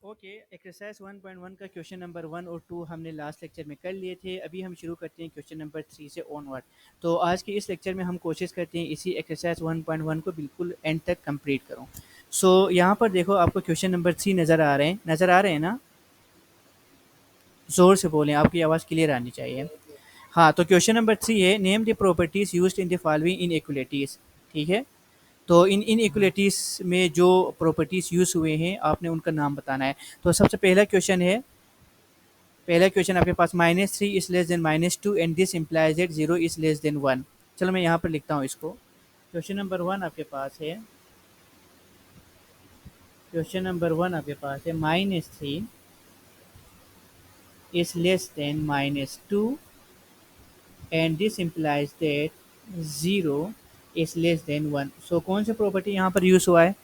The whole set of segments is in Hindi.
ओके, एक्सरसाइज 1.1 का क्वेश्चन नंबर 1 और 2 हमने लास्ट लेक्चर में कर लिए थे। अभी हम शुरू करते हैं क्वेश्चन नंबर 3 से ऑनवर्ड। तो आज के इस लेक्चर में हम कोशिश करते हैं इसी एक्सरसाइज 1.1 को बिल्कुल एंड तक कंप्लीट करूं। यहाँ पर देखो, आपको क्वेश्चन नंबर 3 नज़र आ रहे हैं ना? ज़ोर से बोलें, आपकी आवाज़ क्लियर आनी चाहिए। हाँ, तो क्वेश्चन नंबर 3 है, name the properties used in the following inequalities. ठीक है, तो इन इनइक्वालिटीज में जो प्रॉपर्टीज यूज हुए हैं आपने उनका नाम बताना है। तो सबसे पहला क्वेश्चन आपके पास -3 is less than -2 and this implies that 0 is less than 1। चलो मैं यहाँ पर लिखता हूँ इसको। क्वेश्चन नंबर 1 आपके पास है, -3 is less than -2 and this implies that 0 is less than 1। सो कौन सा प्रॉपर्टी यहाँ पर यूज हुआ है?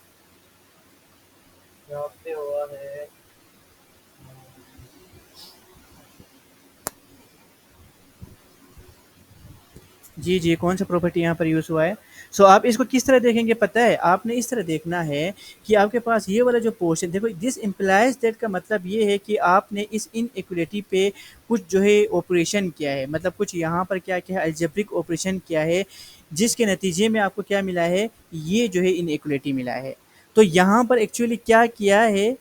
यहाँ पे हुआ है जी, जी, कौन सा प्रॉपर्टी यहाँ पर यूज़ हुआ है? आप इसको किस तरह देखेंगे पता है? आपने इस तरह देखना है कि आपके पास ये वाला जो पोर्शन देखो, दिस इम्प्लाइज़ दैट का मतलब ये है कि आपने इस इनइक्वालिटी पे कुछ जो है ऑपरेशन किया है, मतलब कुछ यहाँ पर क्या किया है, अलजेब्रिक ऑपरेशन किया है, जिसके नतीजे में आपको क्या मिला है? ये जो है इनइक्वालिटी मिला है। तो यहाँ पर एक्चुअली क्या किया है,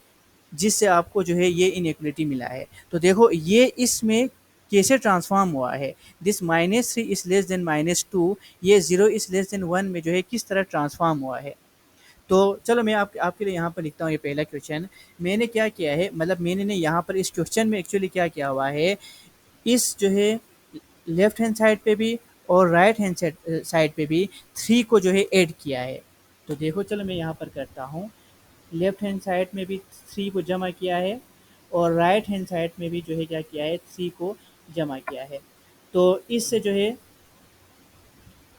जिससे आपको जो है ये इनइक्वालिटी मिला है। तो देखो, ये इसमें कैसे ट्रांसफॉर्म हुआ है, दिस -3 इज लेस देन -2, ये 0 इज लेस देन 1 में जो है किस तरह ट्रांसफॉर्म हुआ है। तो चलो मैं आपके लिए यहाँ पर लिखता हूँ ये पहला क्वेश्चन। मैंने क्या किया है, मतलब मैंने यहाँ पर इस क्वेश्चन में एक्चुअली क्या किया हुआ है, इस जो है लेफ्ट हैंड साइड पे भी और राइट हैंड साइड पे भी 3 को जो है ऐड किया है। तो देखो, चलो मैं यहाँ पर करता हूँ। लेफ्ट हैंड साइड में भी 3 को जमा किया है और राइट हैंड साइड में भी जो है क्या किया है, 3 को जमा किया है। तो इससे जो है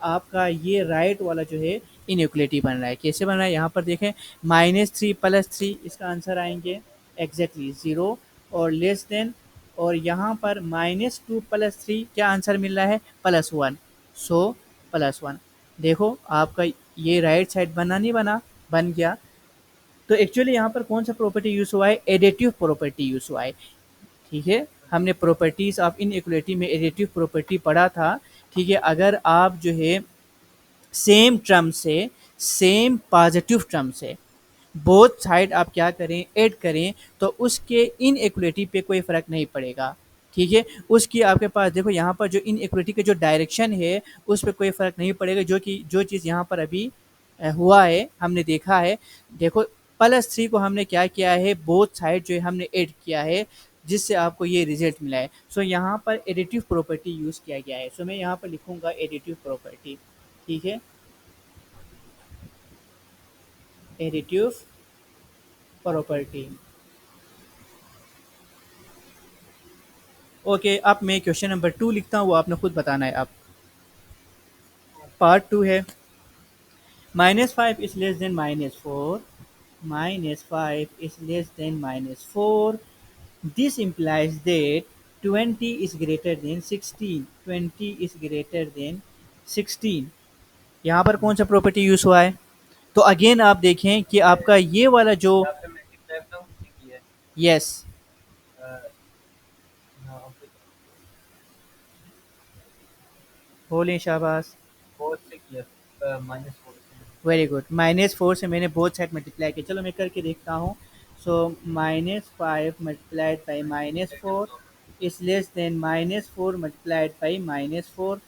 आपका ये राइट वाला जो है इनइक्वालिटी बन रहा है। कैसे बन रहा है यहाँ पर देखें, -3 + 3 इसका आंसर आएंगे एग्जैक्टली 0 और लेस देन, और यहाँ पर -2 + 3 क्या आंसर मिल रहा है, +1। सो +1। देखो आपका ये राइट साइड बना नहीं बना, बन गया। तो एक्चुअली यहाँ पर कौन सा प्रॉपर्टी यूज़ हुआ है, एडिटिव प्रॉपर्टी यूज़ हुआ है। ठीक है, हमने प्रॉपर्टीज ऑफ इनइक्वालिटी में एडिटिव प्रॉपर्टी पढ़ा था। ठीक है, अगर आप जो है सेम टर्म से, सेम पॉजिटिव टर्म से बोथ साइड आप क्या करें, ऐड करें, तो उसके इनइक्वालिटी पे कोई फ़र्क नहीं पड़ेगा। ठीक है, उसकी आपके पास देखो यहाँ पर जो इनइक्वालिटी का जो डायरेक्शन है उस पर कोई फ़र्क नहीं पड़ेगा, जो कि जो चीज़ यहाँ पर अभी हुआ है, हमने देखा है। देखो, +3 को हमने क्या किया है, बोथ साइड जो है हमने ऐड किया है, जिससे आपको ये रिजल्ट मिला है। यहाँ पर एडिटिव प्रॉपर्टी यूज़ किया गया है। मैं यहाँ पर लिखूँगा एडिटिव प्रॉपर्टी। ठीक है, एडिटिव प्रॉपर्टी। ओके, अब मैं क्वेश्चन नंबर 2 लिखता हूँ, वो आपने खुद बताना है। अब पार्ट 2 है, -5 is less than -4, -5 is less than -4, this implies that 20 is greater than 16, 20 is greater than 16। यहाँ पर कौन सा प्रॉपर्टी यूज हुआ है? तो अगेन आप देखें कि आपका ये वाला जो, यहाँ पे मल्टीप्लाई बताऊँ कितने की है। यस, अ, यहाँ पे बोलें शाबाश, 4 से किया, -4 से। Very good. -4 से मैंने बोथ साइड मल्टीप्लाई किया। चलो मैं करके देखता हूँ। -5 multiplied by -4 is less than -4 multiplied by -4।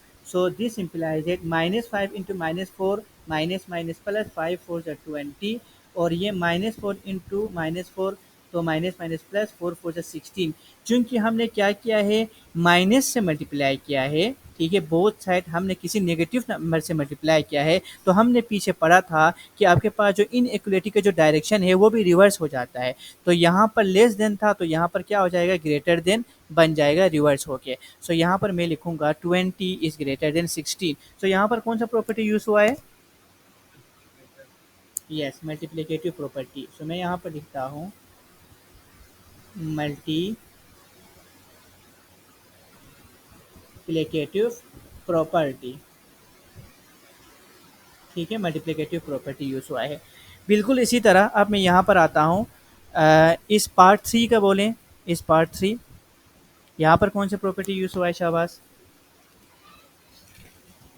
This implies that -5 into -4 minus minus plus 5 4 जा 20, और ये -4 इंटू -4, तो माइनस माइनस प्लस 4 4 जा 16। चूंकि हमने क्या किया है, माइनस से मल्टीप्लाई किया है। ठीक है, बोथ साइड हमने किसी नेगेटिव नंबर से मल्टीप्लाई किया है, तो हमने पीछे पढ़ा था कि आपके पास जो इनइक्वालिटी का जो डायरेक्शन है वो भी रिवर्स हो जाता है। तो यहाँ पर लेस देन था, तो यहाँ पर क्या हो जाएगा, ग्रेटर देन बन जाएगा रिवर्स होके। यहाँ पर मैं लिखूंगा 20 इज ग्रेटर देन 16। यहाँ पर कौन सा प्रॉपर्टी यूज हुआ है, यस, मल्टीप्लिकेटिव प्रॉपर्टी। मैं यहाँ पर लिखता हूँ मल्टीप्लिकेटिव प्रॉपर्टी। ठीक है, मल्टीप्लिकेटिव प्रॉपर्टी यूज हुआ है। बिल्कुल इसी तरह अब मैं यहाँ पर आता हूँ। इस पार्ट थ्री का बोलें, इस पार्ट थ्री यहाँ पर कौन सा प्रॉपर्टी यूज हुआ है शाहबाज?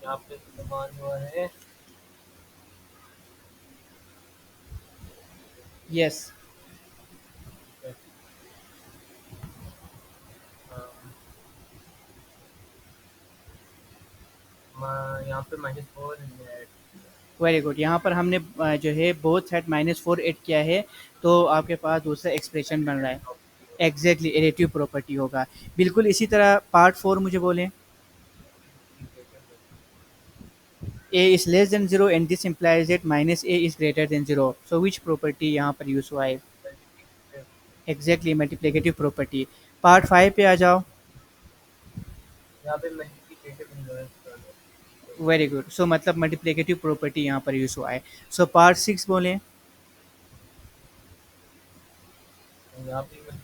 यहाँ पे समान हुआ है। यस। यहाँ पे -4 हमने ऐड किया। Very good. यहाँ पर हमने जो है बोथ साइड -4 ऐड किया है, तो आपके पास दूसरा एक्सप्रेशन बन रहा है। प्रॉपर्टी हो एग्जैक्टली एडिटिव प्रॉपर्टी होगा। बिल्कुल इसी तरह पार्ट फोर मुझे बोलें। गई greater than a is less than 0 and this implies that minus a is greater than 0. So which property यहाँ पर यूज हुआ है? Multiplicative. Exactly multiplicative property. Part five पे आ जाओ। यहाँ पे मल्टीप्लिकेटिव इन्वर्स कर दो। Very good. सो मतलब मल्टीप्लिकेटिव प्रॉपर्टी यहाँ पर यूज हुआ है। सो पार्ट सिक्स बोलें। यहाँ पे मल्टीप्लिकेटिव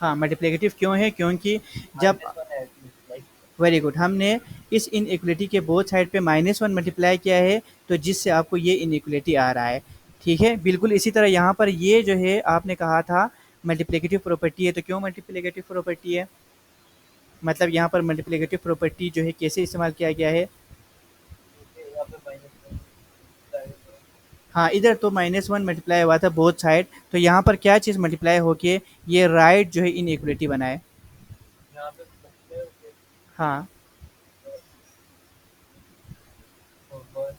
हाँ, मल्टीप्लिकेटिव क्यों है? क्योंकि जब -1 ऐड मल्टीप्लाई किया। वेरी गुड, हमने इस इनइक्वलिटी के बोथ साइड पे -1 मल्टीप्लाई किया है, तो जिससे आपको ये इनइक्वलिटी आ रहा है। ठीक है, बिल्कुल इसी तरह यहाँ पर ये जो है आपने कहा था मल्टीप्लिकेटिव प्रॉपर्टी है, तो क्यों मल्टीप्लिकेटिव प्रॉपर्टी है? मतलब यहाँ पर मल्टीप्लिकेटिव प्रॉपर्टी जो है कैसे इस्तेमाल किया गया है? क्योंकि यहाँ पे -1 मल्टीप्लाई हुआ। हाँ, इधर तो -1 मल्टीप्लाई हुआ था बोथ साइड, तो यहाँ पर क्या चीज़ मल्टीप्लाई होके ये राइट जो है इनइक्वलिटी बनाए? यहाँ पे मल्टीप्लाई हो गया। हाँ, और वन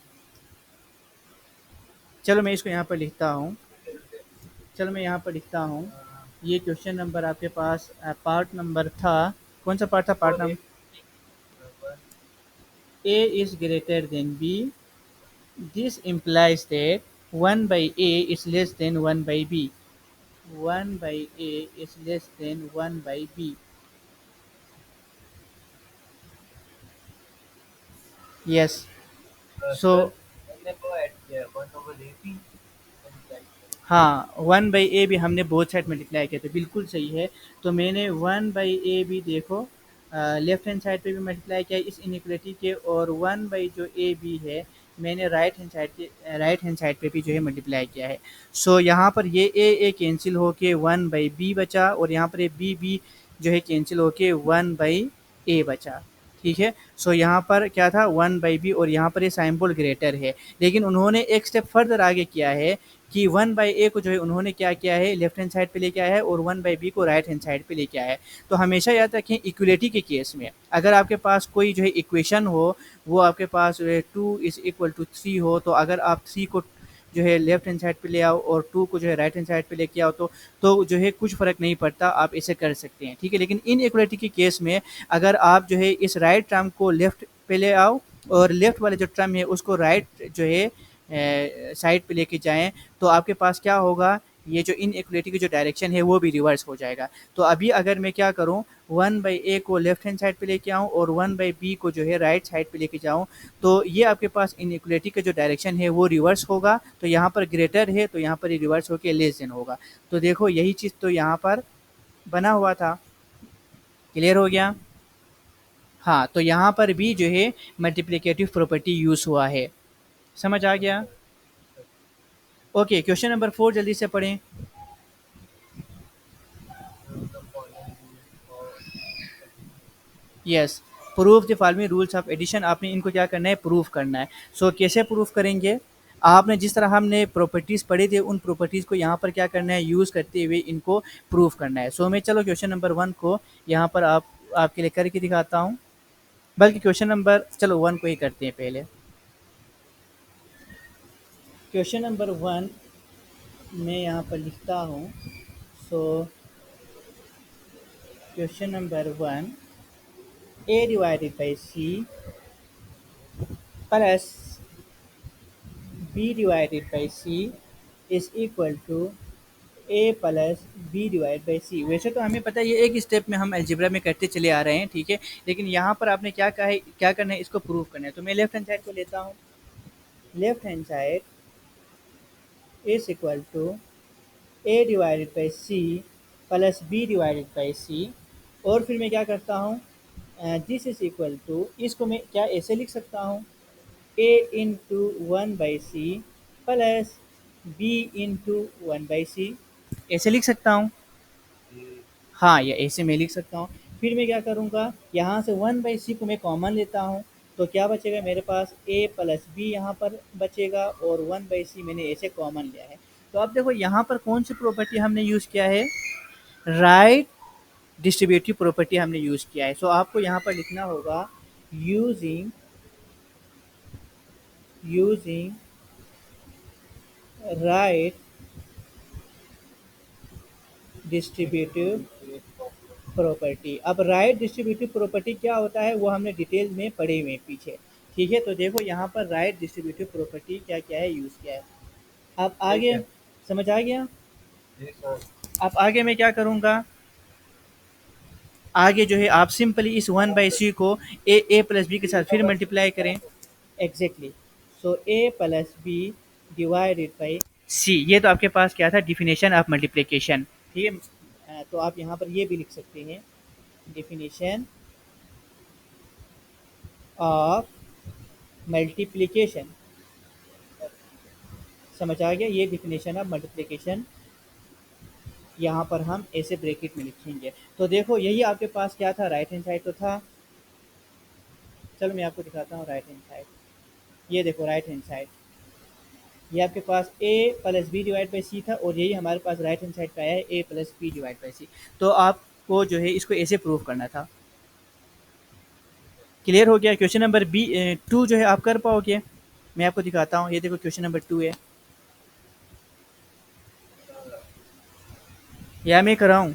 चलो मैं इसको यहाँ पर लिखता हूँ। चलो मैं यहाँ पर लिखता हूँ। ये क्वेश्चन नंबर आपके पास पार्ट नंबर था, कौन सा पार्ट था? पार्ट और नंबर एक one A is greater than B. This implies that 1 by A is less than 1 by B. 1 by A is less than 1 by B. Yes. Sir So हमने वो ऐड किया है 1/AP मल्टीप्लाई किया। हाँ, 1 बाई ए भी हमने बोथ साइड मल्टीप्लाई किया था, बिल्कुल सही है। तो मैंने 1 बाई ए भी देखो लेफ्ट हैंड साइड पे भी मल्टीप्लाई किया इस इनइक्वलिटी के, और 1 बाई जो ए बी है मैंने राइट हैंड साइड पे भी जो है मल्टीप्लाई किया है। सो यहाँ पर ये ए कैंसिल होके 1 बाई बी बचा, और यहाँ पर ये बी जो है कैंसिल होके 1 बाई ए बचा। ठीक है, सो यहाँ पर क्या था 1 बाई बी, और यहाँ पर ये साइंबल ग्रेटर है, लेकिन उन्होंने एक स्टेप फर्दर आगे किया है कि 1 बाई ए को जो है उन्होंने क्या किया है लेफ्ट हैंड साइड पे लेके आया है, और 1 बाई बी को राइट हैंड साइड पे लेके आया है। तो हमेशा याद रखें इक्वलिटी के केस में अगर आपके पास कोई जो है इक्वेशन हो, वो आपके पास जो है 2 = 3 हो, तो अगर आप 3 को जो है लेफ्ट हैंड साइड पे ले आओ और 2 को जो है राइट हैंड साइड पे लेके आओ, तो जो है कुछ फ़र्क नहीं पड़ता, आप इसे कर सकते हैं। ठीक है, लेकिन इन इक्वलिटी के केस में अगर आप जो है इस राइट टर्म को लेफ्ट पे ले आओ और लेफ्ट वाले जो टर्म है उसको राइट जो है साइड पे लेके जाएँ, तो आपके पास क्या होगा, ये जो इनइक्वलिटी की जो डायरेक्शन है वो भी रिवर्स हो जाएगा। तो अभी अगर मैं क्या करूँ 1 बाई ए को लेफ्ट हैंड साइड पे लेके आऊँ और 1 बाई बी को जो है राइट साइड पे लेके जाऊँ, तो ये आपके पास इनइक्वलिटी का जो डायरेक्शन है वो रिवर्स होगा। तो यहाँ पर ग्रेटर है तो यहाँ पर ये रिवर्स होके लेस देन होगा। तो देखो यही चीज़ तो यहाँ पर बना हुआ था। क्लियर हो गया? हाँ, तो यहाँ पर भी जो है मल्टीप्लिकेटिव प्रॉपर्टी यूज़ हुआ है। समझ आ गया? ओके, क्वेश्चन नंबर 4 जल्दी से पढ़ें। द फॉलोइंग रूल्स और yes, proof the following rules of addition. आपने इनको क्या करना है? प्रूफ करना है। सो कैसे प्रूफ करेंगे? आपने जिस तरह हमने प्रॉपर्टीज़ पढ़े थे उन प्रॉपर्टीज़ को यहाँ पर क्या करना है? यूज़ करते हुए इनको प्रूफ करना है। सो मैं चलो क्वेश्चन नंबर 1 को यहाँ पर आपके लिए करके दिखाता हूँ। बल्कि क्वेश्चन नंबर चलो 1 को ही करते हैं पहले। क्वेश्चन नंबर 1 मैं यहाँ पर लिखता हूँ। So question number 1, a divided by c plus b divided by c is equal to a plus B divide by C. वैसे तो हमें पता है ये एक स्टेप में हम अलजेब्रा में करते चले आ रहे हैं, ठीक है, लेकिन यहाँ पर आपने क्या कहा है, क्या करना है? इसको प्रूव करना है। तो मैं लेफ्ट हैंड साइड को लेता हूँ। Left hand side is equal to A divided by C plus B divided by C, और फिर मैं क्या करता हूँ, दिस इज इक्वल टू, इसको मैं क्या ऐसे लिख सकता हूँ, A into 1 by C plus B into 1 by C. ऐसे लिख सकता हूँ। ये हाँ, या ऐसे मैं लिख सकता हूँ। फिर मैं क्या करूँगा, यहाँ से 1/c को मैं कॉमन लेता हूँ, तो क्या बचेगा मेरे पास, a प्लस बी यहाँ पर बचेगा और 1/c मैंने ऐसे कॉमन लिया है। तो अब देखो यहाँ पर कौन सी प्रॉपर्टी हमने यूज़ किया है, राइट डिस्ट्रीब्यूटिव प्रॉपर्टी हमने यूज़ किया है। सो आपको यहाँ पर लिखना होगा using using right distributive property. अब राइट डिस्ट्रीब्यूटिव प्रॉपर्टी क्या होता है वो हमने डिटेल में पढ़े हुए हैं पीछे। ठीक है, तो देखो यहाँ पर राइट डिस्ट्रीब्यूटिव प्रॉपर्टी क्या क्या है, यूज़ किया है। अब ठीक आगे है। समझ आ गया। जी सर। अब आगे मैं क्या करूँगा, आगे जो है आप सिंपली इस 1/c को ए प्लस बी के साथ फिर मल्टीप्लाई करें। Exactly. So A plus B divided by C, ये तो आपके पास क्या था, डिफिनेशन ऑफ मल्टीप्लिकेशन। ठीक है, तो आप यहाँ पर ये भी लिख सकते हैं, डिफिनेशन ऑफ मल्टीप्लिकेशन। समझ आ गया, ये डिफिनेशन ऑफ मल्टीप्लिकेशन यहाँ पर हम ऐसे ब्रैकेट में लिखेंगे। तो देखो यही आपके पास क्या था, राइट हैंड साइड तो था। चलो मैं आपको दिखाता हूँ राइट हैंड साइड। ये देखो राइट हैंड साइड, ये आपके पास a plus B divide by C था और यही हमारे पास राइट हैंड साइड पे आया है a plus B divide by C. तो आपको जो है इसको ऐसे प्रूव करना था। क्लियर हो गया। क्वेश्चन नंबर बी 2 जो है आप कर पाओगे, मैं आपको दिखाता हूँ। ये देखो क्वेश्चन नंबर 2 है, या मैं कराऊँ,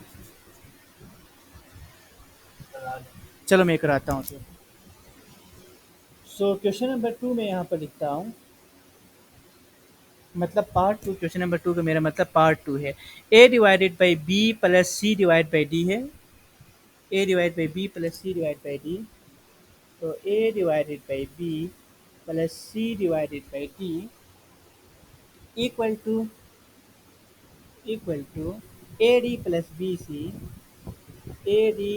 करा लें। चलो मैं कराता हूँ। सो क्वेश्चन नंबर 2 में यहाँ पर लिखता हूँ, मतलब पार्ट 2, क्वेश्चन नंबर 2 का मेरा मतलब पार्ट 2 है। a divided by B plus C divide by D है, a divide by B plus C divide by D. तो a divided by B plus C divided by D equal to A D plus B C, A D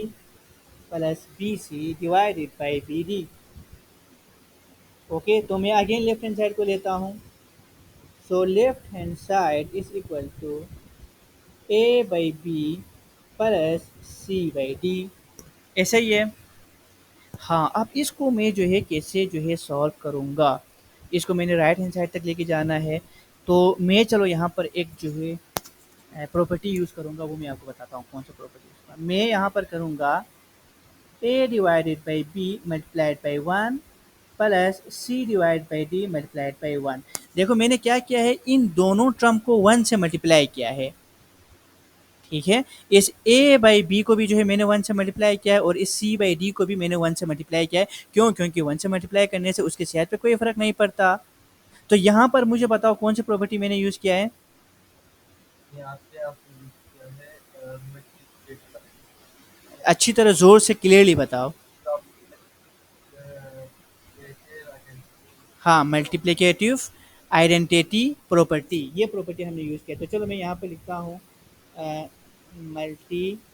plus B C divided by B D. Okay, तो मैं अगेन लेफ्ट हैंड साइड को लेता हूँ। So left hand side is equal to A by B plus C by D. ऐसा ही है। हाँ, अब इसको मैं जो है कैसे जो है सॉल्व करूँगा, इसको मैंने राइट हैंड साइड तक लेके जाना है। तो मैं चलो यहाँ पर एक जो है प्रॉपर्टी यूज़ करूँगा, वो मैं आपको बताता हूँ कौन सा प्रॉपर्टी यूज़ करूँगा। मैं यहाँ पर करूँगा A divided by B multiplied by 1 plus C divide by D multiplied by 1। देखो मैंने क्या किया है, इन दोनों टर्म को 1 से मल्टीप्लाई किया है। ठीक है, इस a बाई बी को भी जो है मैंने 1 से मल्टीप्लाई किया है और इस c बाई डी को भी मैंने 1 से मल्टीप्लाई किया है। क्यों? क्योंकि 1 से मल्टीप्लाई करने से उसके सेट पे कोई फ़र्क नहीं पड़ता। तो यहाँ पर मुझे बताओ कौन सी प्रॉपर्टी मैंने यूज़ किया है? यहाँ पे आप यूज़ किया है मल्टीप्लिकेट का। अच्छी तरह ज़ोर से क्लियरली बताओ। तो आप कैसे आइडेंटिटी हाँ, मल्टीप्लिकेटिव आइडेंटिटी प्रॉपर्टी, ये प्रॉपर्टी हमने यूज़ किया। तो चलो मैं यहाँ पे लिखता हूँ मल्टीप्लिकेटिव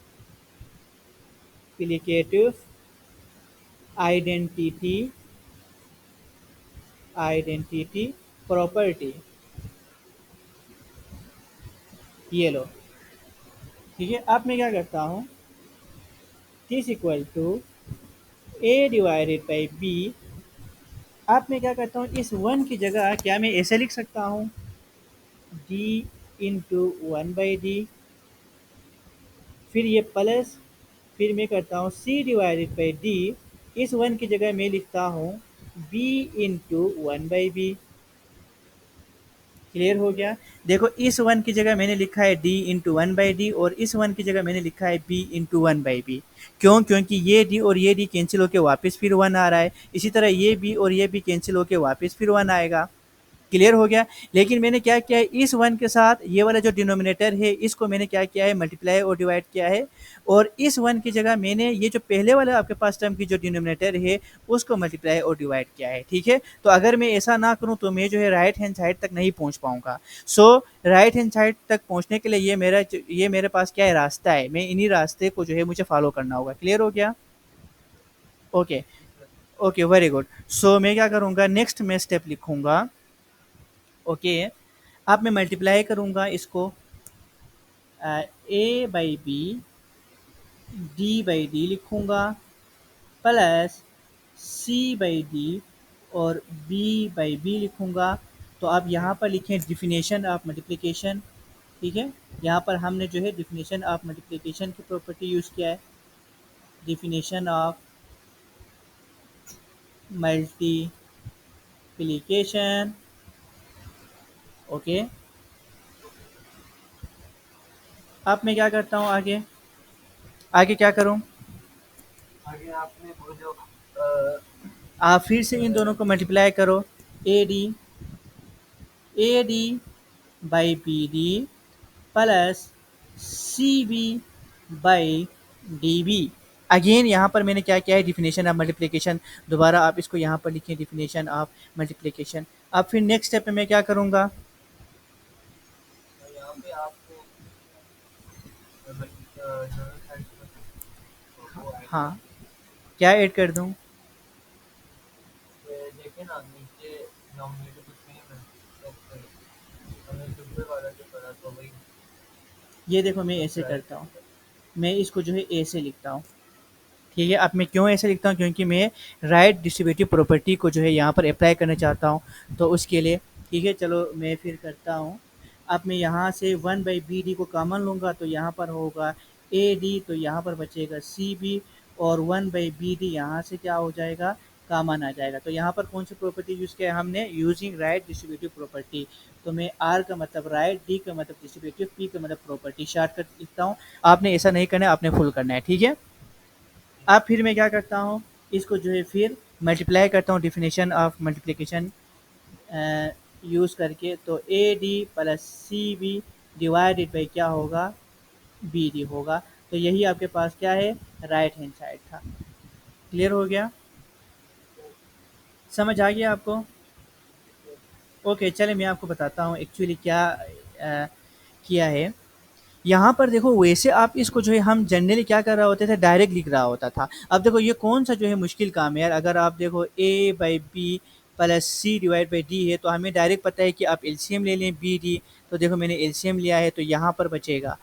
आइडेंटिटी आइडेंटिटी प्रॉपर्टी, ये लो। ठीक है, अब मैं क्या करता हूँ, this equal to A divided by B. अब मैं क्या करता हूँ, इस 1 की जगह क्या मैं ऐसे लिख सकता हूँ, डी इंटू 1/d। फिर ये प्लस, फिर मैं करता हूँ सी डिवाइडेड बाई डी। इस 1 की जगह मैं लिखता हूँ बी इंटू 1/b। क्लियर हो गया। देखो इस 1 की जगह मैंने लिखा है d इंटू 1/d और इस 1 की जगह मैंने लिखा है b इंटू 1/b। क्यों? क्योंकि ये d और ये d कैंसिल होके वापस फिर 1 आ रहा है। इसी तरह ये b और ये b कैंसिल होके वापस फिर 1 आएगा। क्लियर हो गया। लेकिन मैंने क्या किया है, इस 1 के साथ ये वाला जो डिनोमिनेटर है इसको मैंने क्या किया है, मल्टीप्लाई और डिवाइड किया है। और इस 1 की जगह मैंने ये जो पहले वाला आपके पास टर्म की जो डिनोमिनेटर है उसको मल्टीप्लाई और डिवाइड किया है। ठीक है, तो अगर मैं ऐसा ना करूं तो मैं जो है राइट हैंड साइड तक नहीं पहुंच पाऊंगा। सो राइट हैंड साइड तक पहुंचने के लिए ये मेरे पास क्या है, रास्ता है। मैं इन्हीं रास्ते को जो है मुझे फॉलो करना होगा। क्लियर हो गया। Okay. Okay, very good. So मैं क्या करूंगा, नेक्स्ट मैं स्टेप लिखूंगा। ओके, अब मैं मल्टीप्लाई करूंगा इसको। A by B D by D लिखूँगा प्लस सी बाई डी और बी बाई बी लिखूँगा। तो अब यहाँ पर लिखें डिफिनेशन ऑफ मल्टीप्लिकेशन। ठीक है, यहाँ पर हमने जो है डिफिनेशन ऑफ मल्टीप्लिकेशन की प्रॉपर्टी यूज़ किया है। Definition of multiplication. ओके, अब मैं क्या करता हूँ आगे, आगे क्या करूँ? आगे आपने वो जो आप फिर से इन दोनों को मल्टीप्लाई करो। A D by B D plus C B by D B. Again यहाँ पर मैंने क्या किया है, डिफिनेशन ऑफ मल्टीप्लिकेशन। दोबारा आप इसको यहाँ पर लिखें, डिफिनेशन ऑफ मल्टीप्लिकेशन। अब फिर नेक्स्ट स्टेप में मैं क्या करूँगा? यहाँ पे आपको जनरल साइंस में वो ऐड हाँ, करना क्या ऐड कर दूँ? है। देखिए ना नीचे डिनोमिनेटर कुछ नहीं है, तो हमने सिंपल वाला जो करा तो वही ये देखो मैं ऐसे ट्राई करता हूँ, करेंगे। मैं इसको जो है ऐसे लिखता हूँ। ठीक है, अब मैं क्यों ऐसे लिखता हूँ, क्योंकि मैं राइट डिस्ट्रीब्यूटिव प्रॉपर्टी को जो है यहाँ पर अप्लाई करना चाहता हूँ, तो उसके लिए। ठीक है, चलो मैं फिर करता हूँ। अब मैं यहाँ से वन बाई बी डी को कॉमन लूँगा तो यहाँ पर होगा ए डी, तो यहाँ पर बचेगा सी बी, और वन बाई बी डी यहाँ से क्या हो जाएगा, कॉमन आ जाएगा। तो यहाँ पर कौन सी प्रॉपर्टी यूज़ किया है हमने, यूजिंग राइट डिस्ट्रीब्यूटिव प्रॉपर्टी। तो मैं आर का मतलब राइट, डी का मतलब डिस्ट्रीब्यूटिव, पी का मतलब प्रॉपर्टी, शॉर्टकट लिखता हूँ। आपने ऐसा नहीं करना है, आपने फुल करना है। ठीक है, अब फिर मैं क्या करता हूँ, इसको जो है फिर मल्टीप्लाई करता हूँ डिफिनेशन ऑफ मल्टीप्लिकेशन यूज़ करके। तो A D plus C B divided by क्या होगा, बी डी होगा। तो यही आपके पास क्या है, राइट हैंड साइड था। क्लियर हो गया, समझ आ गया आपको? ओके, चले मैं आपको बताता हूँ एक्चुअली क्या किया है। यहाँ पर देखो, वैसे आप इसको जो है हम जनरली क्या कर रहा होते थे, डायरेक्ट लिख रहा होता था। अब देखो ये कौन सा जो है मुश्किल काम है यार। अगर आप देखो A by B plus C divide by D है, तो हमें डायरेक्ट पता है कि आप एलसीएम ले लें बी डी। तो देखो मैंने एलसीएम लिया है, तो यहाँ पर बचेगा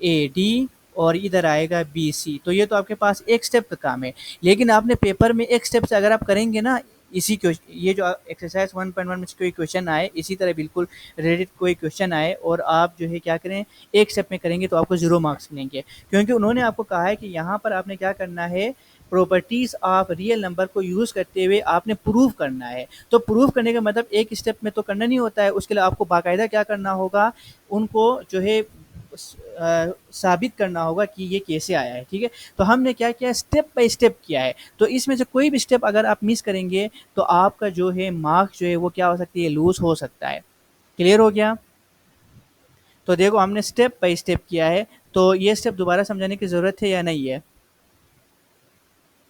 ए डी और इधर आएगा बी सी। तो ये तो आपके पास एक स्टेप का काम है। लेकिन आपने पेपर में एक स्टेप से अगर आप करेंगे ना, इसी क्वेश्चन, ये जो एक्सरसाइज 1.1 में कोई क्वेश्चन आए, इसी तरह बिल्कुल रेडिट कोई क्वेश्चन आए और आप जो है क्या करें, एक स्टेप में करेंगे, तो आपको 0 मार्क्स मिलेंगे। क्योंकि उन्होंने आपको कहा है कि यहाँ पर आपने क्या करना है, प्रॉपर्टीज ऑफ रियल नंबर को यूज करते हुए आपने प्रूव करना है। तो प्रूव करने का मतलब एक स्टेप में तो करना नहीं होता है, उसके लिए आपको बाकायदा क्या करना होगा, उनको जो है साबित करना होगा कि ये कैसे आया है। ठीक है, तो हमने क्या किया, स्टेप बाय स्टेप किया है। तो इसमें से कोई भी स्टेप अगर आप मिस करेंगे, तो आपका जो है मार्क्स जो है वो क्या हो सकती है, लूज हो सकता है। क्लियर हो गया? तो देखो हमने स्टेप बाय स्टेप किया है। तो ये स्टेप दोबारा समझाने की ज़रूरत है या नहीं है?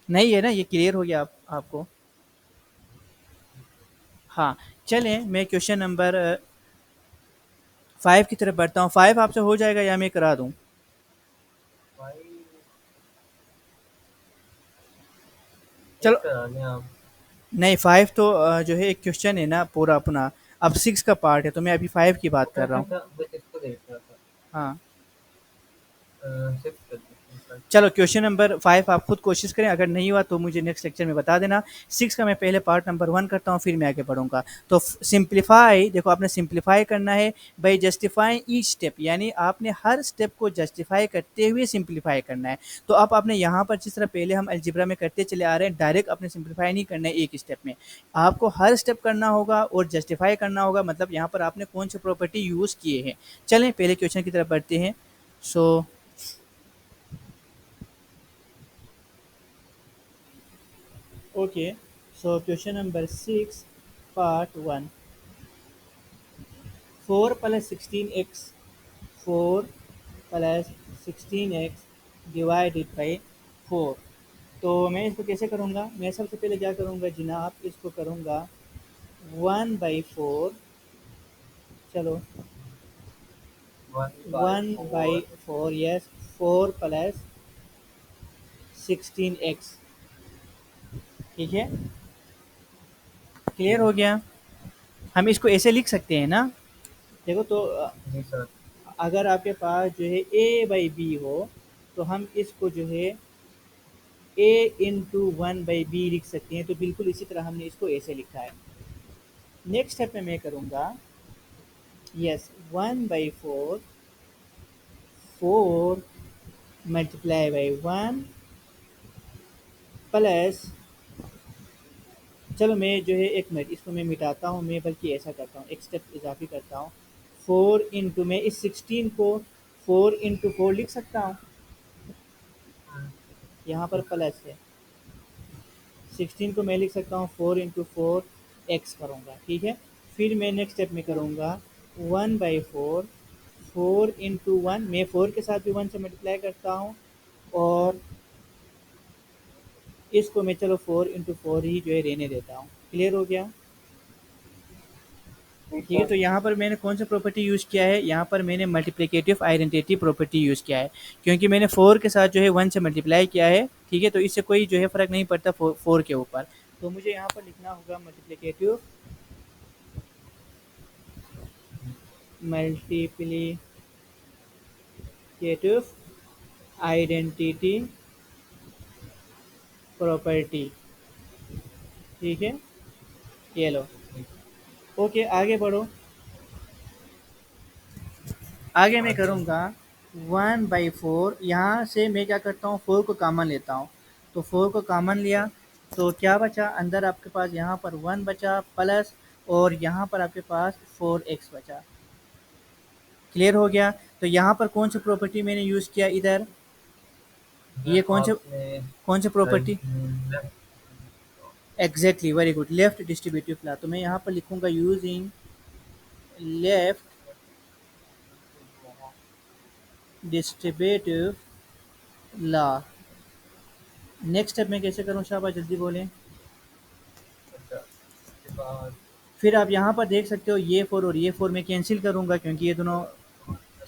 नहीं है ना, ये क्लियर हो गया आपको? हाँ, चलें मैं क्वेश्चन नंबर 5 की तरफ बढ़ता हूँ। 5 आपसे हो जाएगा या मैं करा दूँ? भाई चलो, एक करा लें आप। नहीं 5 तो जो है एक क्वेश्चन है ना पूरा अपना, अब 6 का पार्ट है, तो मैं अभी 5 की बात मैं कर रहा हूँ। अच्छा बस इसको देख रहा था। हाँ, सिक्स कर देते हैं। चलो क्वेश्चन नंबर 5 आप खुद कोशिश करें, अगर नहीं हुआ तो मुझे नेक्स्ट लेक्चर में बता देना। 6 का मैं पहले पार्ट नंबर 1 करता हूँ, फिर मैं आगे बढ़ूँगा। तो सिंप्लीफाई, देखो आपने सिंप्लीफाई करना है बाय जस्टिफाइंग ईच स्टेप, यानी आपने हर स्टेप को जस्टिफाई करते हुए सिंप्लीफाई करना है। तो अब आपने यहाँ पर जिस तरह पहले हम अलजेब्रा में करते चले आ रहे हैं, डायरेक्ट आपने सिंप्लीफाई नहीं करना है एक स्टेप में, आपको हर स्टेप करना होगा और जस्टिफाई करना होगा, मतलब यहाँ पर आपने कौन सी प्रॉपर्टी यूज़ किए हैं। चलें पहले क्वेश्चन की तरफ बढ़ते हैं। सो okay, so question number 6, part 1. 4 plus 16x, 4 plus 16x divided by 4। तो मैं इसको कैसे करूँगा, मैं सबसे पहले क्या करूँगा जनाब, इसको करूँगा 1/4। चलो, one by 1 four. by 4, yes, 4 plus 16x। ठीक है, क्लियर हो गया? हम इसको ऐसे लिख सकते हैं ना। देखो तो जी सर। अगर आपके पास जो है ए बाई बी हो तो हम इसको जो है A into one by B लिख सकते हैं, तो बिल्कुल इसी तरह हमने इसको ऐसे लिखा है। नेक्स्ट स्टेप में मैं करूँगा यस 1/4 4 मल्टीप्लाई बाई 1 प्लस, चलो मैं जो है एक मिनट इसको मैं मिटाता हूँ, मैं बल्कि ऐसा करता हूँ, एक स्टेप इजाफी करता हूँ। 4 इंटू, मैं इस 16 को 4 इंटू 4 लिख सकता हूँ, यहाँ पर प्लस है। 16 को मैं लिख सकता हूँ 4 इंटू 4 एक्स करूँगा, ठीक है। फिर मैं नेक्स्ट स्टेप में करूँगा 1/4 4 इंटू 1, मैं 4 के साथ भी 1 से मल्टीप्लाई करता हूँ, और इसको मैं चलो 4 इंटू 4 ही जो है रहने देता हूँ। क्लियर हो गया? ठीक ठीक है, है। तो यहाँ पर मैंने कौन सा प्रॉपर्टी यूज़ किया है, यहाँ पर मैंने मल्टीप्लिकेटिव आइडेंटिटी प्रॉपर्टी यूज़ किया है, क्योंकि मैंने 4 के साथ जो है 1 से मल्टीप्लाई किया है, ठीक है, तो इससे कोई जो है फ़र्क नहीं पड़ता 4 के ऊपर। तो मुझे यहाँ पर लिखना होगा मल्टीप्लिकेटिव आइडेंटिटी प्रॉपर्टी, ठीक है, ये लो। ओके, आगे बढ़ो। आगे मैं आगे। करूँगा 1/4, यहाँ से मैं क्या करता हूँ 4 को कॉमन लेता हूँ, तो 4 को कॉमन लिया तो क्या बचा, अंदर आपके पास यहाँ पर 1 बचा प्लस, और यहाँ पर आपके पास 4x बचा। क्लियर हो गया? तो यहाँ पर कौन सी प्रॉपर्टी मैंने यूज़ किया इधर, इधर ये आपने कौन सी right property? Left exactly, very good, left distributive law. तो मैं यहाँ पर लिखूंगा using left distributive law. Next step में कैसे करूँ शाबाश, जल्दी बोलें। अच्छा उसके बाद फिर आप यहाँ पर देख सकते हो ये 4 और ये 4 मैं कैंसिल करूँगा, क्योंकि ये दोनों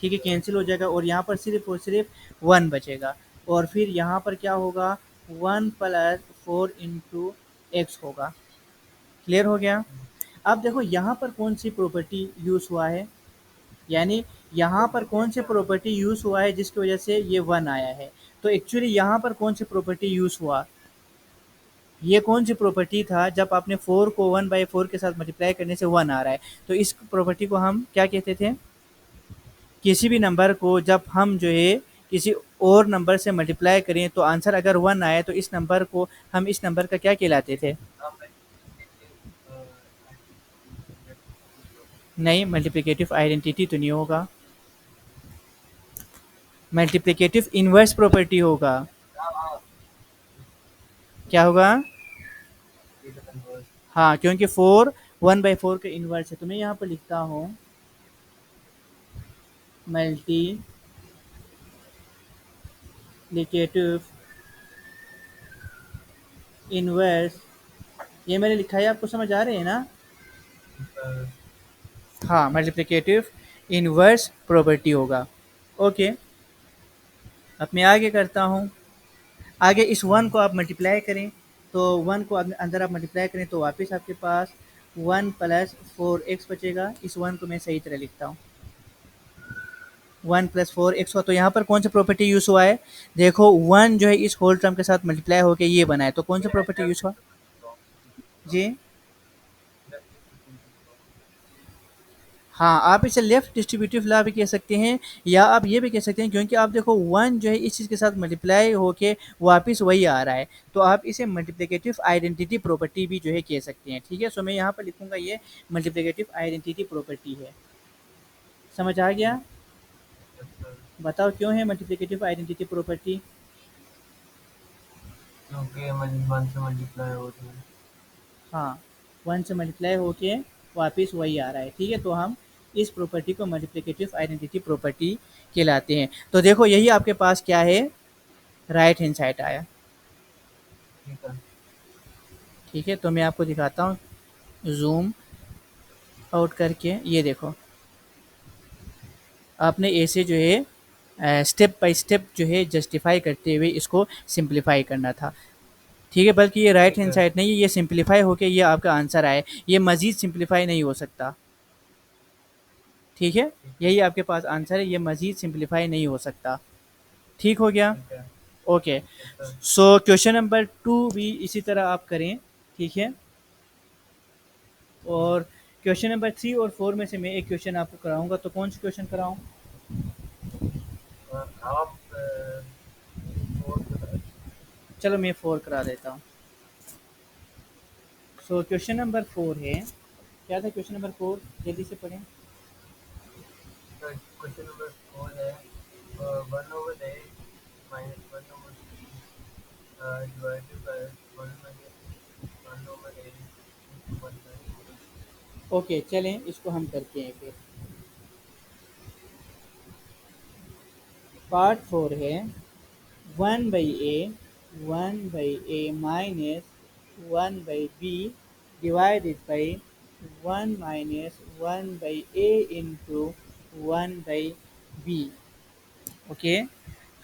ठीक है कैंसिल हो जाएगा, और यहाँ पर सिर्फ और सिर्फ 1 बचेगा, और फिर यहाँ पर क्या होगा 1 प्लस 4 इंटू एक्स होगा। क्लियर हो गया? अब देखो यहाँ पर कौन सी प्रॉपर्टी यूज़ हुआ है, यानी यहाँ पर कौन सी प्रॉपर्टी यूज़ हुआ है जिसकी वजह से ये 1 आया है। तो एक्चुअली यहाँ पर कौन सी प्रॉपर्टी यूज़ हुआ, ये कौन सी प्रॉपर्टी था, जब आपने 4 को 1/4 के साथ मल्टीप्लाई करने से 1 आ रहा है, तो इस प्रॉपर्टी को हम क्या कहते थे, किसी भी नंबर को जब हम जो है किसी और नंबर से मल्टीप्लाई करें तो आंसर अगर 1 आए तो इस नंबर को हम इस नंबर का क्या कहलाते थे? आप मल्टीप्लिकेटिव नहीं, मल्टीप्लिकेटिव आइडेंटिटी तो नहीं होगा, मल्टीप्लिकेटिव इनवर्स प्रॉपर्टी होगा। क्या होगा? हाँ, क्योंकि 4 1/4 के इनवर्स है, तो मैं यहाँ पर लिखता हूँ मल्टीप्लिकेटिव इनवर्स, ये मैंने लिखा है, आपको समझ आ रहे हैं ना? हाँ, मल्टीप्लिकेटिव इनवर्स प्रॉपर्टी होगा। ओके, अब मैं आगे करता हूँ। आगे इस 1 को आप मल्टीप्लाई करें, तो 1 को अंदर आप मल्टीप्लाई करें तो वापस आपके पास 1 प्लस 4x बचेगा। इस 1 को मैं सही तरह लिखता हूँ, 1 प्लस 4x हुआ। तो यहाँ पर कौन सा प्रॉपर्टी यूज़ हुआ है, देखो 1 जो है इस होल टर्म के साथ मल्टीप्लाई होकर ये बना है, तो कौन सा प्रॉपर्टी यूज़ हुआ जी? हाँ, आप इसे लेफ्ट डिस्ट्रीब्यूटिव लॉ भी कह सकते हैं, या आप ये भी कह सकते हैं, क्योंकि आप देखो 1 जो है इस चीज़ के साथ मल्टीप्लाई होके वापस वही आ रहा है, तो आप इसे मल्टीप्लिकेटिव आइडेंटिटी प्रॉपर्टी भी जो है कह सकते हैं, ठीक है। सो मैं यहाँ पर लिखूंगा ये मल्टीप्लिकेटिव आइडेंटिटी प्रॉपर्टी है। समझ आ गया? बताओ क्यों है मल्टीप्लिकेटिव आइडेंटिटी प्रॉपर्टी? क्योंकि वन से मल्टीप्लाई होती है। हाँ, 1 से मल्टीप्लाई होके वापस वही आ रहा है, ठीक है। तो हम इस प्रॉपर्टी को मल्टीप्लिकेटिव आइडेंटिटी प्रॉपर्टी कहलाते हैं। तो देखो यही आपके पास क्या है, राइट हैंड साइड आया, ठीक है। ठीक है। तो मैं आपको दिखाता हूँ ज़ूम आउट करके, ये देखो आपने ऐसे जो है स्टेप बाय स्टेप जो है जस्टिफाई करते हुए इसको सिंप्लीफाई करना था, ठीक है। बल्कि ये राइट ठीक हैंड है। साइड नहीं है, ये सिंप्लीफाई होके ये आपका आंसर आए, ये मज़ीद सिंप्लीफाई नहीं हो सकता। ठीक है, ठीक है। यही आपके पास आंसर है, ये मज़ीद सिंप्लीफाई नहीं हो सकता। ठीक हो गया? ठीक है। ओके। Yes sir. सो क्वेश्चन नंबर 2 भी इसी तरह आप करें, ठीक है? और क्वेश्चन नंबर 3 और 4 में से मैं एक क्वेश्चन आपको कराऊँगा, तो कौन सा क्वेश्चन कराऊँ? आप फोर बता दीजिए। चलो मैं 4 करा देता हूँ। सो क्वेश्चन नंबर 4 है, क्या था क्वेश्चन नंबर 4? जल्दी से पढ़ें। सर क्वेश्चन नंबर 4 है 1/8 minus 1/3 divided by 1/8 into 1/4। Okay, चलें इसको हम करते हैं फिर। पार्ट 4 है 1/a minus 1/b divided by 1 minus 1/a into 1/b। Okay,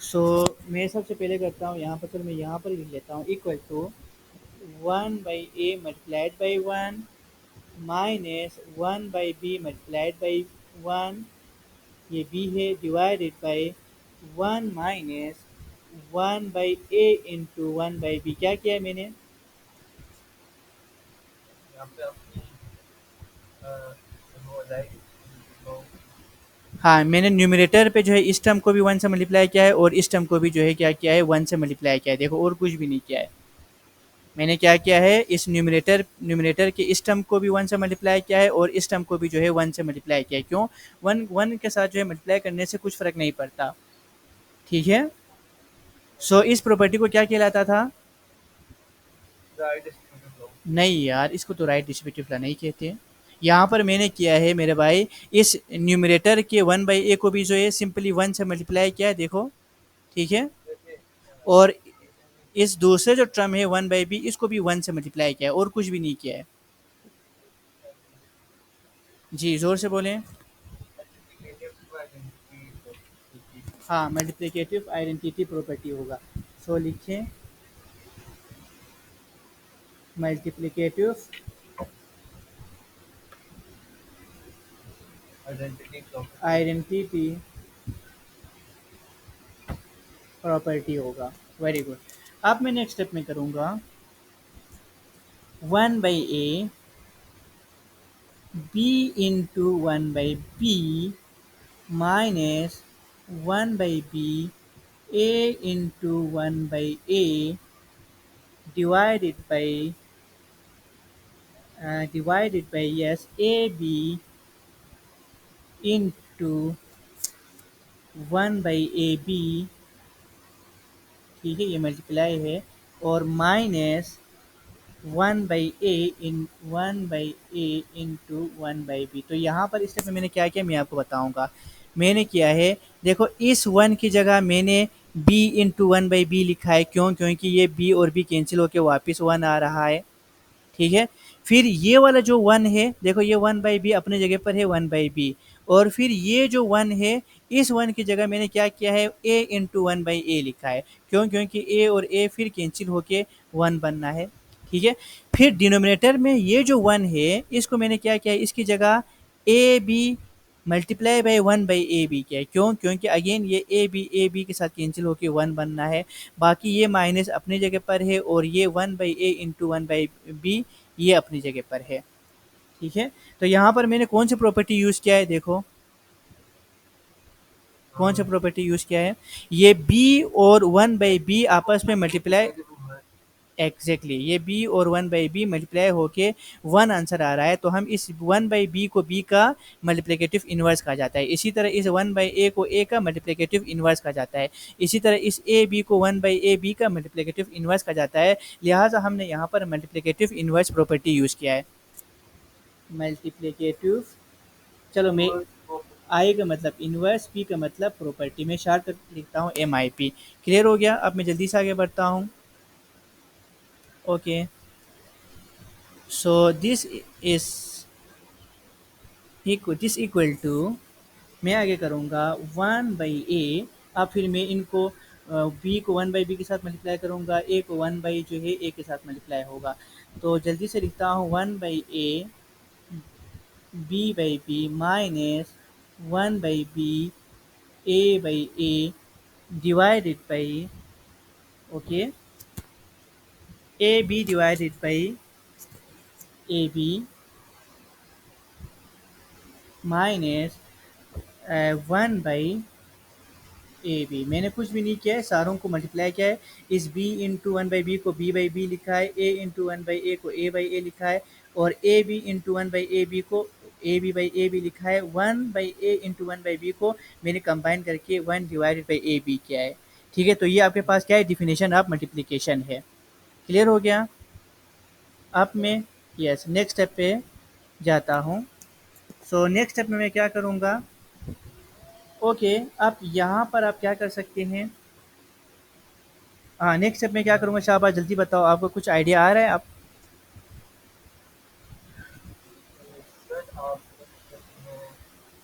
so मैं सबसे पहले करता हूँ यहाँ पर, चलो मैं यहाँ पर लिख लेता हूँ, equal to 1/a multiplied by 1 minus 1/b multiplied by 1, ये b है, divided by 1 minus 1/a into 1/b। क्या किया है मैंने? यहाँ पे अपनी वो राइट तो हाँ, मैंने न्यूमरेटर पे जो है इस टर्म को भी 1 से मल्टीप्लाई किया है और इस टर्म को भी जो है क्या किया है, 1 से मल्टीप्लाई किया है। देखो और कुछ भी नहीं किया है। मैंने क्या किया है, इस न्यूमरेटर के इस टर्म को भी 1 से मल्टीप्लाई किया है और इस टर्म को भी जो है 1 से मल्टीप्लाई किया है। क्यों? 1 के साथ जो है मल्टीप्लाई करने से कुछ फ़र्क नहीं पड़ता। ठीक है? सो इस प्रॉपर्टी को क्या कहलाता था? Right distributed law. नहीं यार, इसको तो राइट डिस्ट्रीब्यूटिव लॉ नहीं कहते। यहाँ पर मैंने किया है मेरे भाई, इस न्यूमरेटर के 1/a को भी जो है सिंपली 1 से मल्टीप्लाई किया है, देखो। ठीक है? जैसे और इस दूसरे जो टर्म है 1/b, इसको भी 1 से मल्टीप्लाई किया है और कुछ भी नहीं किया है। जी, ज़ोर से बोलें। Multiplicative identity property. हाँ, मल्टीप्लिकेटिव आइडेंटिटी प्रॉपर्टी होगा। सो लिखें multiplicative identity property. Identity property होगा। Very good. अब मैं नेक्स्ट स्टेप में करूँगा 1/a b into 1/b minus 1/b a into 1/a divided by yes ab into 1/ab। ठीक है, ये मल्टीप्लाई है, और माइनस 1/a इंटू 1/b। तो यहाँ पर इस स्टेप में मैंने क्या किया, मैं आपको बताऊंगा। मैंने किया है, देखो इस 1 की जगह मैंने b इंटू 1/b लिखा है। क्यों? क्योंकि ये b और b कैंसिल होके वापस 1 आ रहा है। ठीक है? फिर ये वाला जो 1 है, देखो ये 1/b अपने जगह पर है 1/b, और फिर ये जो 1 है, इस 1 की जगह मैंने क्या किया है, a इंटू 1/a लिखा है। क्यों? क्योंकि a और a फिर कैंसिल होके 1 बनना है। ठीक है? फिर डिनोमिनेटर में ये जो 1 है, इसको मैंने क्या किया है, इसकी जगह ab मल्टीप्लाई बाई 1/ab किया है। क्यों? क्योंकि अगेन ये ab के साथ कैंसिल होके 1 बनना है। बाकी ये माइनस अपनी जगह पर है और ये 1/a इंटू 1/b ये अपनी जगह पर है। ठीक है? तो यहाँ पर मैंने कौन सी प्रॉपर्टी यूज़ किया है, देखो कौन सा प्रॉपर्टी यूज़ किया है, ये b और 1/b आपस में मल्टीप्लाई, एग्जैक्टली ये b और 1/b मल्टीप्लाई होके 1 आंसर आ रहा है। तो हम इस 1/b को b का मल्टीप्लिकेटिव इनवर्स कहा जाता है। इसी तरह इस 1/a को a का मल्टीप्लिकेटिव इनवर्स कहा जाता है। इसी तरह इस a b को 1/ab का मल्टीप्लिकेटिव इनवर्स कहा जाता है। लिहाजा हमने यहाँ पर मल्टीप्लिकेटिव इनवर्स प्रॉपर्टी यूज़ किया है। मल्टीप्लिकेटिव, चलो मैं, आई का मतलब इनवर्स, पी का मतलब प्रॉपर्टी, में शार्ट लिखता हूँ MIP। क्लियर हो गया? अब मैं जल्दी से आगे बढ़ता हूँ। Okay, so this equal to, मैं आगे करूँगा 1/a। अब फिर मैं इनको b को 1/b के साथ मल्टीप्लाई करूँगा, a को 1 जो है a के साथ मल्टीप्लाई होगा। तो जल्दी से लिखता हूँ 1/a b/b minus one by B A by A divided by okay A B divided by A B minus one by A B. मैंने कुछ भी नहीं किया है, सारों को मल्टीप्लाई किया है। इस B into one by B को बी बाई बी लिखा है, A into one by A को ए बाई ए लिखा है, और A B into one by A B को A B by A B लिखा है। One by A into one by B को मैंने कंबाइन करके one divided by A B किया है। ठीक है, तो ये आपके पास क्या है, डिफिनेशन ऑफ मल्टीप्लीकेशन है। क्लियर हो गया? अब मैं यस नेक्स्ट स्टेप पे जाता हूँ। सो नेक्स्ट स्टेप में मैं क्या करूँगा, ओके अब यहाँ पर आप क्या कर सकते हैं, हाँ नेक्स्ट स्टेप में क्या करूँगा, शाहबाज जल्दी बताओ, आपको कुछ आइडिया आ रहा है आप? सर आप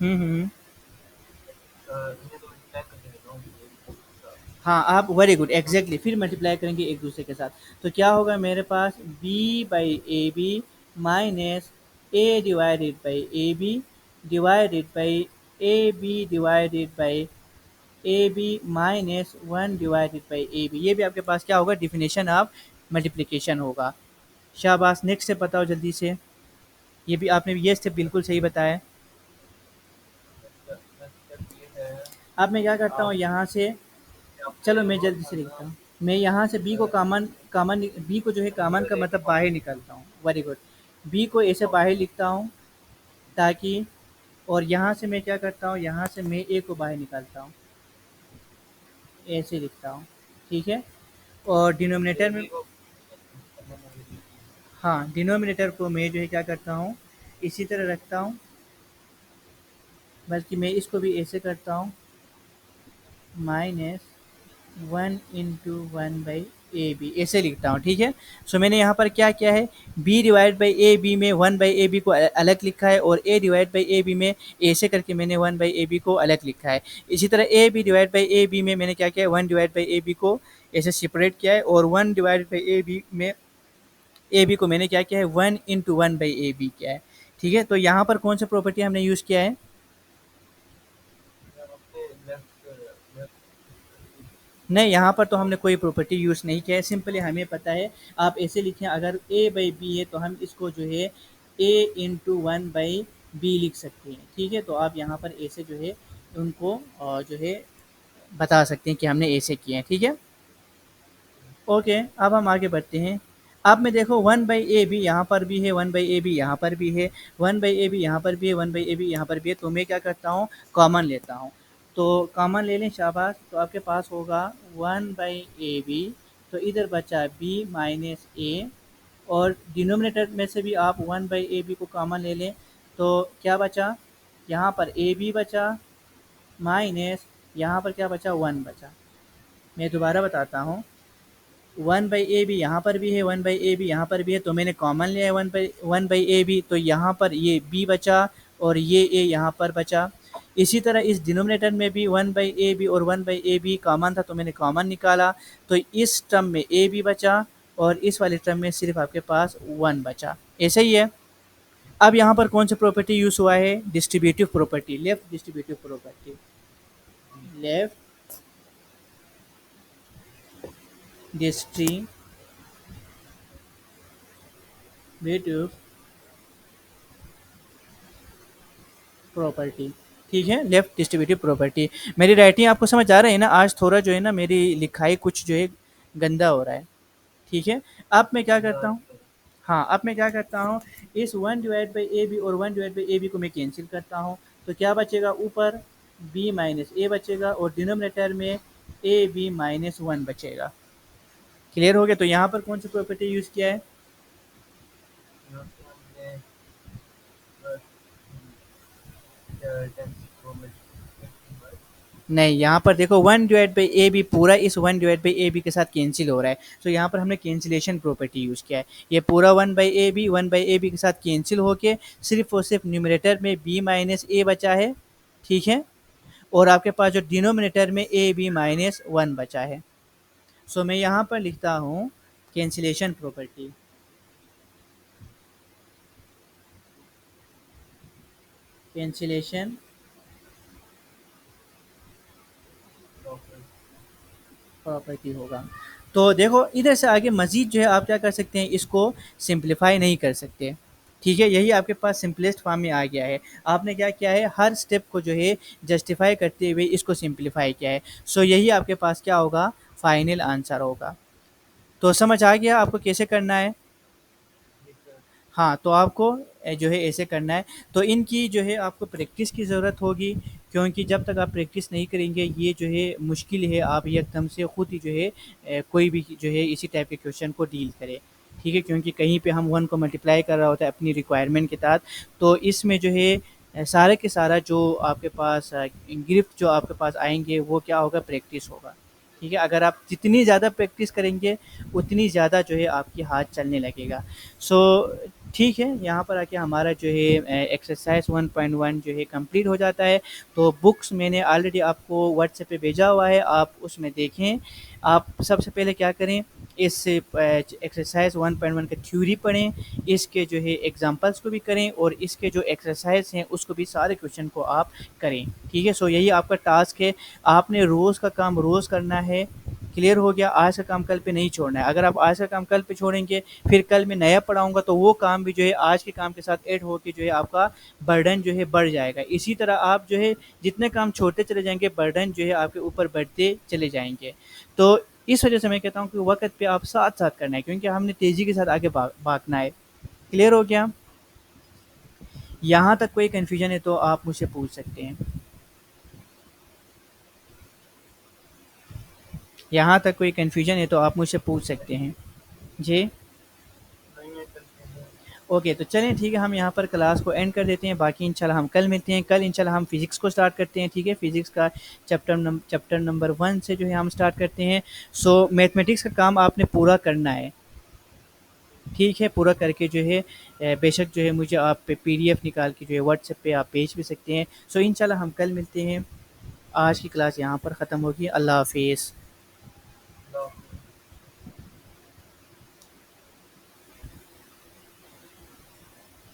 मैं हम्म। इन्हें तो टैग करके देता हूँ हाँ आप वेरी गुड एग्जैक्टली, फिर मल्टीप्लाई करेंगे एक दूसरे के साथ। तो क्या होगा मेरे पास B by A B minus A divided by A B divided by A B divided by A B minus one divided by A B. ये भी आपके पास क्या होगा, डिफिनेशन ऑफ मल्टीप्लिकेशन होगा। शाबाश नेक्स्ट स्टेप बताओ जल्दी से। ये भी आपने ये स्टेप बिल्कुल सही बताया। नेक्स्ट ये है अब मैं क्या करता हूँ आप यहाँ से, यहाँ चलो पे मैं और जल्दी से लिखता मतलब हूँ। मैं यहाँ से बी को कॉमन कॉमन बी को जो है कॉमन का अगर एक मतलब बाहर निकालता हूँ। वेरी गुड, बी को ऐसे बाहर लिखता हूँ ताकि, और यहाँ से मैं क्या करता हूँ, यहाँ से मैं ए को बाहर निकालता हूँ, ऐसे लिखता हूँ। ठीक है, और डिनोमिनेटर में, बी को हाँ डिनोमिनेटर को मैं जो है क्या करता हूँ, इसी तरह रखता हूँ, बल्कि मैं इसको भी ऐसे करता हूँ, minus one into one by A B ऐसे लिखता हूँ। ठीक है, सो मैंने यहाँ पर क्या किया है, B divide by A B में वन बाई ए बी को अलग लिखा है, और A divide by A B में ऐसे करके मैंने वन बाई ए बी को अलग लिखा है। इसी तरह A B divide by A B में मैंने क्या किया है, one divide by A B को ऐसे सेपरेट किया है, और one divide by A B में ए बी को मैंने क्या किया है, one into one by A B किया है। ठीक है, तो यहाँ पर कौन सा प्रॉपर्टी हमने यूज़ किया है, यहाँ पे लेफ्ट लेफ्ट नहीं यहाँ पर तो हमने कोई प्रॉपर्टी यूज़ नहीं किया है, सिंपली हमें पता है। आप ऐसे लिखें, अगर ए बाई बी है तो हम इसको जो है A into one by B लिख सकते हैं। ठीक है, तो आप यहाँ पर ऐसे जो है उनको जो है बता सकते हैं कि हमने ऐसे किए हैं। ठीक है, ओके अब हम आगे बढ़ते हैं। अब में देखो वन बाई ए बी यहाँ पर भी है, वन बाई ए बी यहाँ पर भी है, वन बाई ए बी यहाँ पर भी है, वन बाई ए बी यहाँ पर भी है, तो मैं क्या करता हूँ, कॉमन लेता हूँ। तो कॉमन ले लें शाबाश, तो आपके पास होगा वन बाई ए बी, तो इधर बचा बी माइनस ए, और डिनोमिनेटर में से भी आप वन बाई ए बी को कॉमन ले लें, तो क्या बचा, यहाँ पर ए बी बचा माइनस यहाँ पर क्या बचा, वन बचा। मैं दोबारा बताता हूँ, वन बाई ए बी यहाँ पर भी है, वन बाई ए बी यहाँ पर भी है, तो मैंने कॉमन लिया है वन बाई ए बी, तो यहाँ पर ये बी बचा और ये ए यहाँ पर बचा। इसी तरह इस डिनोमिनेटर में भी वन बाई ए बी और one by A B common था, तो मैंने कॉमन निकाला, तो इस टर्म में ए बी बचा और इस वाले टर्म में सिर्फ आपके पास वन बचा। ऐसे ही है। अब यहाँ पर कौन सा प्रॉपर्टी यूज़ हुआ है, distributive property, left distributive property, left distributive property. ठीक है, लेफ्ट डिस्ट्रीब्यूटिव प्रॉपर्टी। मेरी राइटिंग आपको समझ आ रही है ना, आज थोड़ा जो है ना मेरी लिखाई कुछ जो है गंदा हो रहा है। ठीक है, अब मैं क्या करता हूँ, हाँ अब मैं क्या करता हूँ, इस one divide by A B और one divide by A B को मैं कैंसिल करता हूँ, तो क्या बचेगा, ऊपर बी माइनस ए बचेगा और डिनोमिनेटर में ए बी माइनस वन बचेगा। क्लियर हो गया? तो यहाँ पर कौन सी प्रॉपर्टी यूज़ किया है, यहाँ पे हमने टेंस को मल्टीप्लाई नहीं यहाँ पर देखो one divide by A B पूरा इस one divide by A B के साथ कैंसिल हो रहा है, तो यहाँ पर हमने कैंसिलेशन प्रॉपर्टी यूज़ किया है। ये पूरा वन बाई ए बी के साथ कैंसिल होके सिर्फ और सिर्फ न्यूमरेटर में बी माइनस ए बचा है। ठीक है, और आपके पास जो डिनोमिनेटर में ए बी माइनस वन बचा है। सो मैं यहाँ पर लिखता हूँ कैंसिलेशन प्रॉपर्टी, कैंसिलेशन प्रॉपर्टी होगा। तो देखो इधर से आगे मज़ीद जो है आप क्या कर सकते हैं, इसको सिंप्लीफाई नहीं कर सकते। ठीक है, यही आपके पास सिंपलेस्ट फॉर्म में आ गया है। आपने क्या किया है, हर स्टेप को जो है जस्टिफाई करते हुए इसको सिंप्लीफाई किया है। सो यही आपके पास क्या होगा, फाइनल आंसर होगा। तो समझ आ गया आपको कैसे करना है। जी सर। हाँ, तो आपको जो है ऐसे करना है। तो इनकी जो है आपको प्रैक्टिस की ज़रूरत होगी, क्योंकि जब तक आप प्रैक्टिस नहीं करेंगे ये जो है मुश्किल है आप ये एकदम से खुद ही जो है कोई भी जो है इसी टाइप के क्वेश्चन को डील करे। ठीक है, क्योंकि कहीं पे हम 1 को मल्टीप्लाई कर रहा होता है अपनी रिक्वायरमेंट के तहत। तो इसमें जो है सारे के सारा जो आपके पास गिफ्ट जो आपके पास आएँगे वो क्या होगा, प्रैक्टिस होगा। ठीक है, अगर आप जितनी ज़्यादा प्रैक्टिस करेंगे उतनी ज़्यादा जो है आपकी हाथ चलने लगेगा। सो ठीक है, यहाँ पर आके हमारा जो है एक्सरसाइज 1.1 जो है कंप्लीट हो जाता है। तो बुक्स मैंने ऑलरेडी आपको व्हाट्सएप पे भेजा हुआ है, आप उसमें देखें। आप सबसे पहले क्या करें, इस एक्सरसाइज 1.1 का थ्योरी पढ़ें, इसके जो है एग्जांपल्स को भी करें और इसके जो एक्सरसाइज हैं उसको भी सारे क्वेश्चन को आप करें। ठीक है, सो यही आपका टास्क है। आपने रोज़ का काम रोज़ करना है। क्लियर हो गया, आज का काम कल पे नहीं छोड़ना है। अगर आप आज का काम कल पे छोड़ेंगे, फिर कल मैं नया पढ़ाऊँगा तो वो काम भी जो है आज के काम के साथ ऐड होके जो है आपका बर्डन जो है बढ़ जाएगा। इसी तरह आप जो है जितने काम छोड़ते चले जाएँगे, बर्डन जो है आपके ऊपर बढ़ते चले जाएँगे। तो इस वजह से मैं कहता हूँ कि वक़्त पे आप साथ-साथ करना है, क्योंकि हमने तेज़ी के साथ आगे भागना है। क्लियर हो गया? यहाँ तक कोई कन्फ्यूज़न है तो आप मुझसे पूछ सकते हैं। यहाँ तक कोई कन्फ्यूज़न है तो आप मुझसे पूछ सकते हैं। जी। नहीं है कंफ्यूजन। ओके, तो चलें ठीक है, हम यहाँ पर क्लास को एंड कर देते हैं। बाकी इंशाल्लाह हम कल मिलते हैं। कल इंशाल्लाह हम फ़िज़िक्स को स्टार्ट करते हैं। ठीक है, फ़िज़िक्स का चैप्टर नंबर 1 से जो है हम स्टार्ट करते हैं। सो मैथमेटिक्स का काम आपने पूरा करना है। ठीक है, पूरा करके जो है बेशक जो है मुझे आप पीडीएफ निकाल के जो है व्हाट्सएप पे आप भेज भी सकते हैं। सो इंशाल्लाह हम कल मिलते हैं। आज की क्लास यहाँ पर ख़त्म होगी। अल्लाह हाफ़िज़।